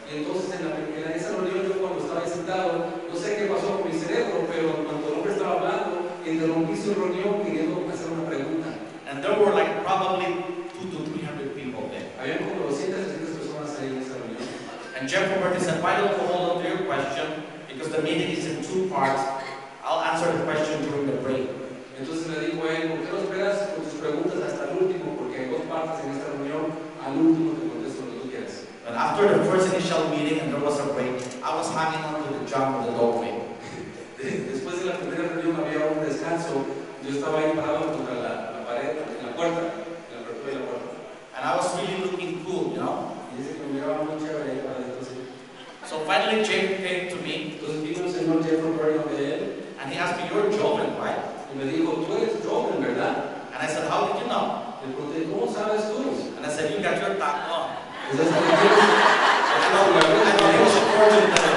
Y entonces en esa reunión yo cuando estaba sentado, no sé qué pasó con mi cerebro, pero cuando el hombre estaba hablando, interrumpí su reunión queriendo hacer una pregunta. And there were like probably 200 to 300 people there. Había como 200 personas ahí en esa reunión. And Jeff Roberti said, why don't you hold on to your question? Because the meeting is in 2 parts. I'll answer the question during the break. Entonces le dijo a él, ¿por qué no esperas con tus preguntas hasta el último? Porque hay 2 partes en esta reunión, al último te contesto lo que tú quieras. And after the first initial meeting and there was a break, I was hanging on to the jump of the doorway. Después de la primera reunión había un descanso, yo estaba ahí parado contra la pared, en la puerta, en la apertura de la puerta. And I was really looking cool, you know. Y dice que me miraba muy chévere ahí para adentro. So finally Jake came to me. Entonces vino el señor Jeff Roberti de él. And he asked me, you're Joven, right? Y me dijo, tú eres Joven, ¿verdad? And I said, how did you know? Le pregunté, ¿cómo sabes tú? And I said, you got your tag on. Entonces, I thought it was important that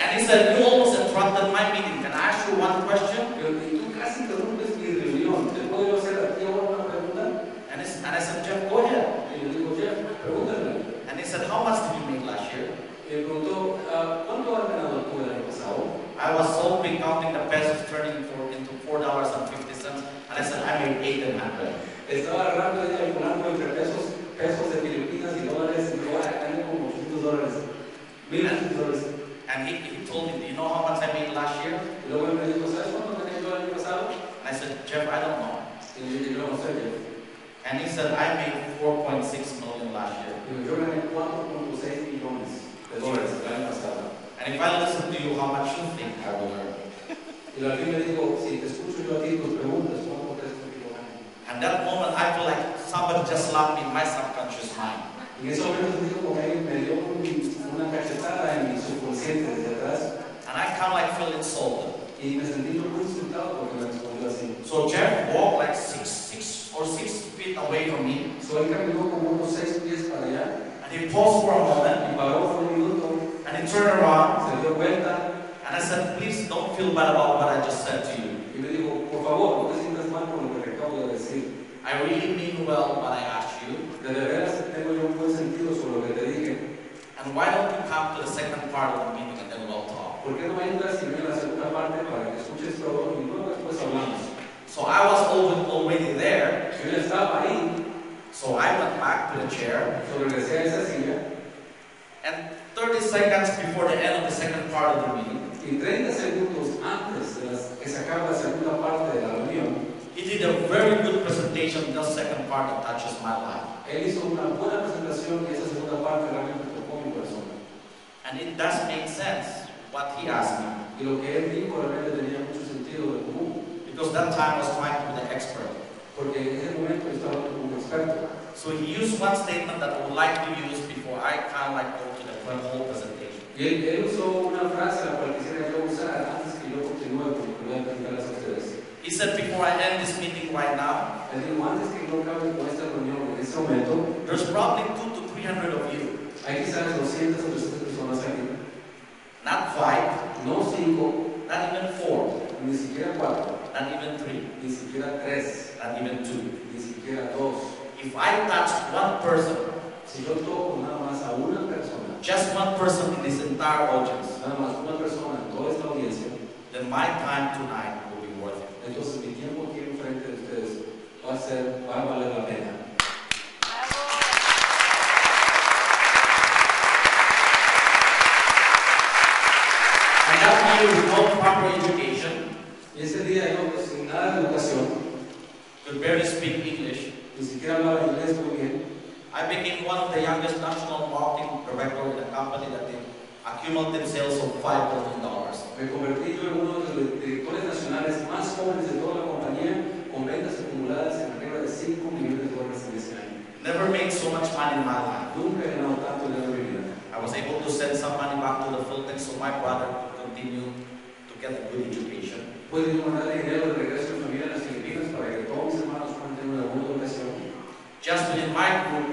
and he said, you almost interrupted my meeting. Can I ask you one question? And I said, Jeff, go ahead. And he said, how much did you make last year? I was solely counting the pesos turning into $4.50. And I said, I made 800. Estaba agarrando y calculando entre pesos de Filipinas y dólares, y luego gané como $500, $1,500. And he told me, do you know how much I made last year? Y luego él me dijo, ¿sabes cuánto gané yo el año pasado? And I said, Jeff, I don't know. Y yo dije, no sé, Jeff. And he said, I made 4.6 million last year. Y yo gané 4.6 millones de dólares el año pasado. And if I listen to you, how much you think I will earn? Y al fin me dijo, si te escucho yo a ti tus preguntas, ¿cuánto crees que yo gane? And that moment, I feel like somebody just slapped me in my subconscious mind. Y en ese momento me dijo, como me dio una cachetada en mi subconsciente desde atrás. And I kind of like feel insulted. Y me sentí muy insultado porque me respondió así. So Jeff walked like 6 feet away from me. So él caminó como unos 6 pies para allá. And he paused for a moment. Y paró por un minuto. And he turned around. Se dio vuelta. And I said, please don't feel bad about what I just said to you. Y me dijo, por favor, no te sientas mal por lo que te acabo de decir. I really mean well what I asked you. De veras tengo yo un buen sentido sobre lo que te dije. And why don't you come to the second part of the meeting and then we'll talk? ¿Por qué no me ayudas y ven a la segunda parte para que escuches todo y luego después hablamos? So I was already there. Yo ya estaba ahí. So I went back to the chair. So regresé a esa silla. And 30 seconds before the end of the second part of the meeting, y 30 segundos antes de que se acaba la segunda parte de la reunión, he did a very good presentation in the second part that touches my life. Él hizo una buena presentación y esa segunda parte realmente tocó mi corazón. And it does make sense what he asked me. Y lo que él dijo realmente tenía mucho sentido de común. Because that time I was trying to be the expert. Porque en ese momento yo estaba como un experto. So he used one statement that I would like to use before I kind of like go to the whole presentation. Y él usó una frase la cual quisiera yo usar antes que yo continúe porque voy a platicarles a ustedes. He said, before I end this meeting right now, Él dijo, antes que yo acabe con esta reunión en este momento, there's probably 200 to 300 of you. hay quizás 200 o 300 personas aquí. Not 5, no 5, not even 4, ni siquiera 4, not even 3, ni siquiera 3, not even 2. ni siquiera 2. If I touch one person, si yo toco nada más a una persona, just one person in this entire audience, nada más una persona en toda esta audiencia, then my time tonight will be worth it. entonces mi tiempo aquí enfrente de ustedes va a valer la pena. And that year with no proper education, y ese día yo sin nada de educación, could barely speak English, ni siquiera hablaba inglés muy bien, I became one of the youngest national marketing director in a company that did accumulative sales of $5 billion. me convertí yo en uno de los directores nacionales más jóvenes de toda la compañía, con ventas acumuladas en arriba de $5 millones en ese año. Never made so much money in my life. Nunca he ganado tanto dinero en mi vida. I was able to send some money back to the Philippines so my brother could continue to get a good education. Pude mandar dinero de regreso a mi familia en las Filipinas para que todos mis hermanos puedan tener una buena educación. Just within my group,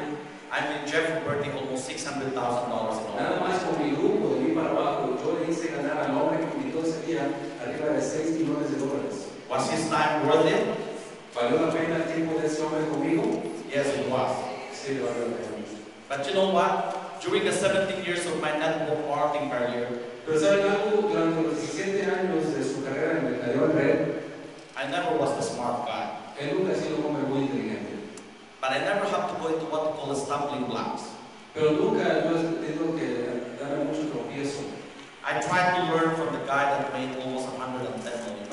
I made Jeff Roberti almost $600,000 in all. Nada más con mi grupo, de mí para abajo, yo le hice ganar al hombre que invitó ese día arriba de $6 millones. Was his time worth it? ¿Valió la pena el tiempo de ese hombre conmigo? Yes, it was. Sí, valió la pena. But you know what? During the 17 years of my network marketing career, Pero ¿saben algo? Durante los 17 años de su carrera en mercadeo en red, I never was the smart guy. él nunca ha sido un hombre muy inteligente. But I never have to go into what we call stumbling blocks. Pero nunca yo he tenido que darme mucho tropiezo. I tried to learn from the guy that made almost $110 million.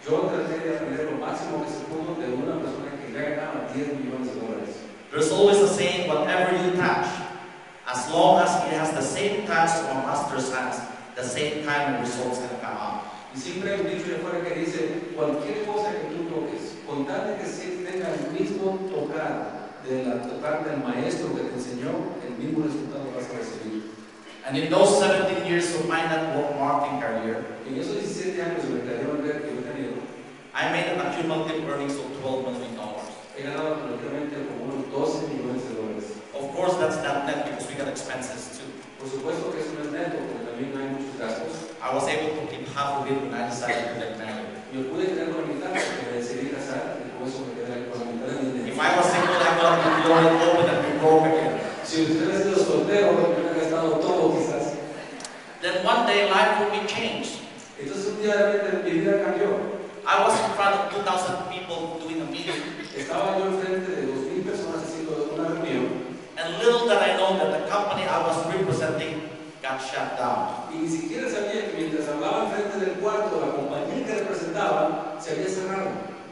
Yo traté de aprender lo máximo que se pudo de una persona que ya ganaba $10 millones. There's always a saying, whatever you touch, as long as it has the same touch of a master's hands, the same kind of results can come out. Y siempre hay un dicho de afuera que dice, cualquier cosa que tú toques, con tal de que sí tenga el mismo tocar tocar del maestro que te enseñó, el mismo resultado vas a recibir. And in those 17 years of my network marketing career, En esos 17 años de mercadeo en red que yo he tenido, I made a cumulative earnings of $12 million. he ganado relativamente como unos $12 millones. Of course, that's not net because we got expenses too. Por supuesto que eso no es neto, porque también hay muchos gastos. I was able to keep half of it when I decided to get married. Yo pude quedar con la mitad porque me decidí casar y por eso me quedé con la mitad de mi dinero. If I was single, I would have been blown open and been broke again. Si usted hubiera sido soltero, yo hubiera gastado todo quizás. Then one day, life will be changed. Entonces un día de repente mi vida cambió. I was in front of 2,000 people doing a meeting. Estaba yo enfrente de 2,000 personas haciendo una reunión. And little did I know that the company I was representing got shut down. Y ni siquiera sabía que mientras hablaba enfrente del cuarto, la compañía que representaba se había cerrado.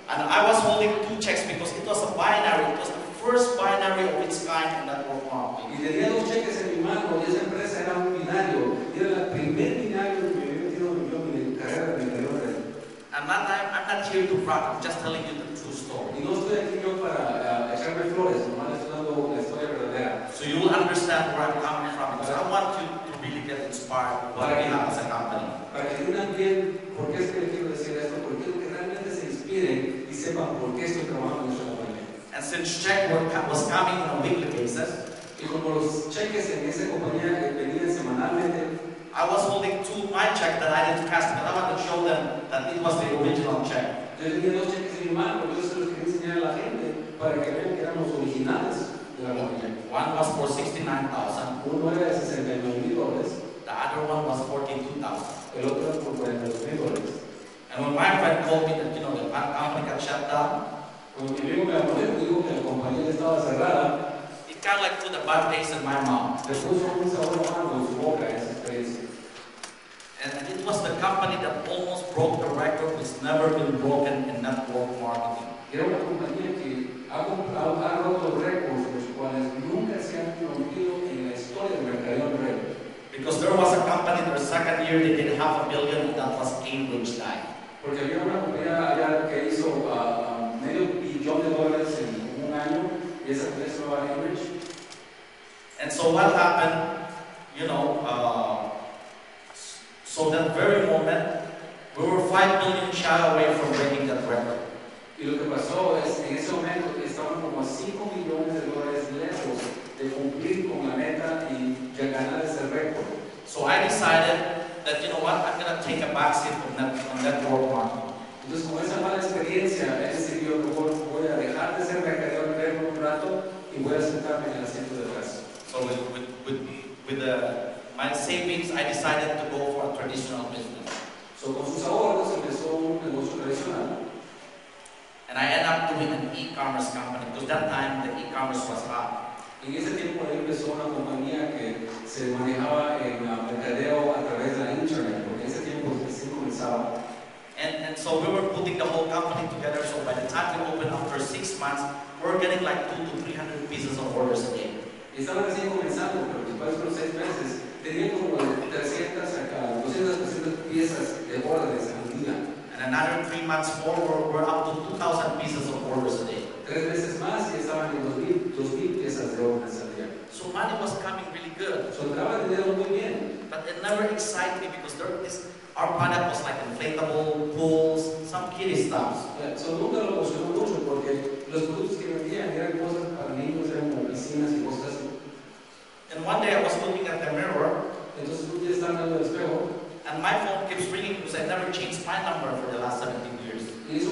And I was holding 2 checks because it was a binary. It was the first binary of its kind in network marketing. Y tenía 2 cheques en mi mano y esa empresa era un binario. Y era el primer binario que me había metido yo en mi carrera de mercadeo. And I'm not here to brag. I'm just telling you the true story. Y no estoy aquí yo para echarme flores, nomás estoy dando la historia verdadera. So you will understand where I'm coming from because I want you to really get inspired by what we have as a company. Para que entiendan bien por qué es que le quiero decir esto, porque quiero que realmente se inspiren y sepan por qué estoy trabajando en esta compañía. And since check was coming on a weekly basis, y como los cheques en esa compañía venían semanalmente, I was holding 2 my check that I didn't cash because I wanted to show them that it was the original check. yo tenía 2 cheques en mi mano, yo se los quería enseñar a la gente para que vean que eran los originales de la compañía. One was for $69,000. Uno era de $69,000, The other one was $42,000. el otro era por $42,000. And when my friend told me that the company got shut down, Cuando mi amigo me habló y me dijo que la compañía estaba cerrada, it kind of like put a bad taste in my mouth. le puso un sabor amargo en su boca esa experiencia. And it was the company that almost broke the record, which never been broken in network marketing. Era una compañía que ha roto récords los cuales nunca se han rompido en la historia del mercadeo en red. Because there was a company in their second year they did $500 million, and that was Cambridge Line. Porque había una compañía allá que hizo $500 millones en un año y esa empresa se llamaba Cambridge. And so what happened, so that very moment, we were 5 million shy away from breaking that record. Y lo que pasó es, en ese momento, estaban como a $5 millones lejos de cumplir con la meta y de ganar ese récord. So I decided that, you know what, I'm going to take a backseat on network marketing. Entonces, con esa mala experiencia, él decidió que voy a dejar de ser mercadeo en red por un rato y voy a sentarme en el asiento de atrás. So with my savings, I decided to go for a traditional business. So, con sus ahorros empezó un negocio tradicional. And I ended up doing an e-commerce company because that time the e-commerce was hot. En ese tiempo él empezó una compañía que se manejaba en mercadeo a través de la internet, porque en ese tiempo recién comenzaba. And so we were putting the whole company together. So by the time we opened after 6 months, we were getting like 200 to 300 pieces of orders a day. Y estaban recién comenzando, pero después de los 6 meses tenían como 300 a 200 piezas de órdenes al día. And another 3 months more, we're up to 2,000 pieces of orders a day. 3 meses más y estaban en 2,000 piezas de órdenes al día. So money was coming really good. So entraba dinero muy bien. But it never excited me because our product was like inflatable pools, some kiddie stuff. So nunca lo emocionó mucho porque los productos que vendían eran cosas para niños, eran como piscinas y cosas así. And one day I was looking at the mirror. Entonces un día estaba mirando el espejo. And my phone keeps ringing because I never changed my number for the last 17 years. Y en ese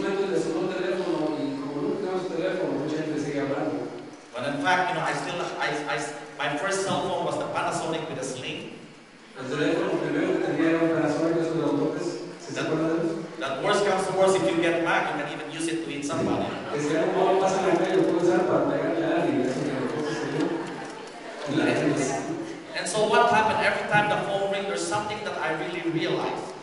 And in fact, you know, my first cell phone was the Panasonic with a sling. El teléfono primero que tenía era un Panasonic, esos grandotes. ¿Se acuerdan de eso? That worst comes to worst, if you get mad, you can even use it to hit somebody. Que si algo pasa en la calle, lo puedes usar para pegarle a alguien. Eso que entonces se dio. And so what happened every time the phone rings, there's something that I really realized.